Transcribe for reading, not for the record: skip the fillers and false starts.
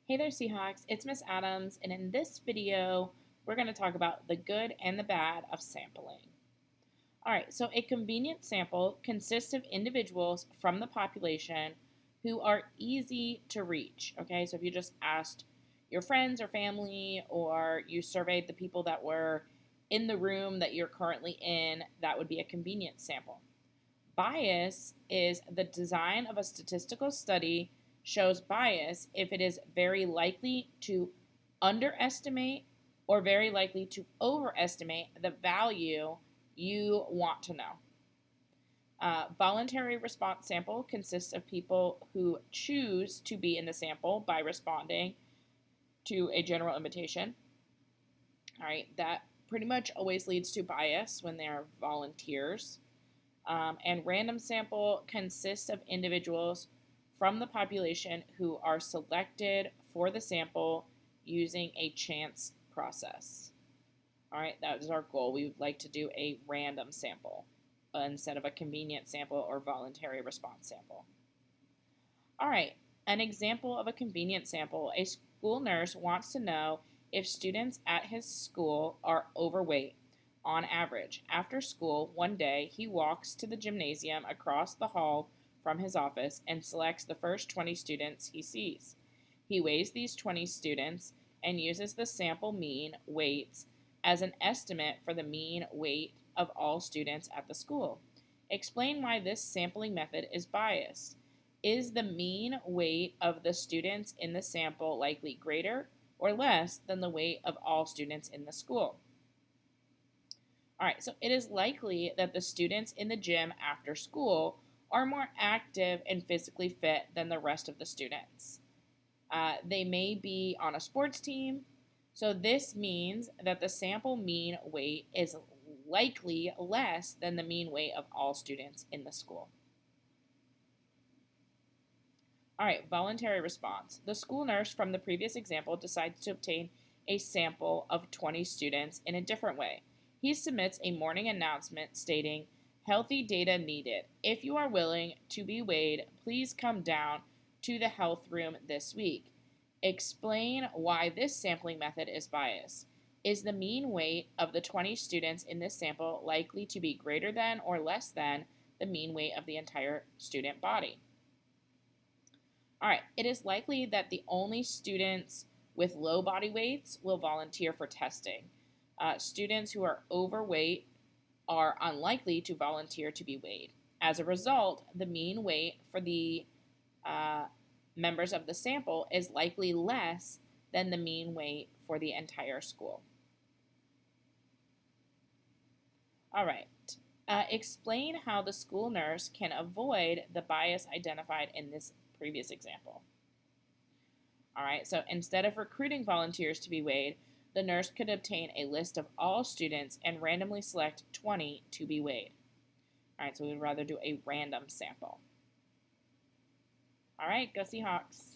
Hey there, Seahawks. It's Miss Adams, and in this video, we're going to talk about the good and the bad of sampling. All right, so a convenient sample consists of individuals from the population who are easy to reach. Okay, so if you just asked your friends or family, or you surveyed the people that were in the room that you're currently in, that would be a convenient sample. Bias is the design of a statistical study shows bias if it is very likely to underestimate or very likely to overestimate the value you want to know. Voluntary response sample consists of people who choose to be in the sample by responding to a general invitation. All right, that pretty much always leads to bias when they are volunteers. And random sample consists of individuals from the population who are selected for the sample using a chance process. All right, that is our goal. We would like to do a random sample instead of a convenient sample or voluntary response sample. All right, an example of a convenient sample: a school nurse wants to know if students at his school are overweight. On average, after school, one day he walks to the gymnasium across the hall from his office and selects the first 20 students he sees. He weighs these 20 students and uses the sample mean weights as an estimate for the mean weight of all students at the school. Explain why this sampling method is biased. Is the mean weight of the students in the sample likely greater or less than the weight of all students in the school? All right, so it is likely that the students in the gym after school are more active and physically fit than the rest of the students. They may be on a sports team, so this means that the sample mean weight is likely less than the mean weight of all students in the school. All right, voluntary response. The school nurse from the previous example decides to obtain a sample of 20 students in a different way. He submits a morning announcement stating, "Healthy data needed. If you are willing to be weighed, please come down to the health room this week." Explain why this sampling method is biased. Is the mean weight of the 20 students in this sample likely to be greater than or less than the mean weight of the entire student body? All right, it is likely that the only students with low body weights will volunteer for testing. Students who are overweight are unlikely to volunteer to be weighed. As a result, the mean weight for the members of the sample is likely less than the mean weight for the entire school. All right. Explain how the school nurse can avoid the bias identified in this previous example. All right, so instead of recruiting volunteers to be weighed, the nurse could obtain a list of all students and randomly select 20 to be weighed. All right, so we would rather do a random sample. All right, go Seahawks.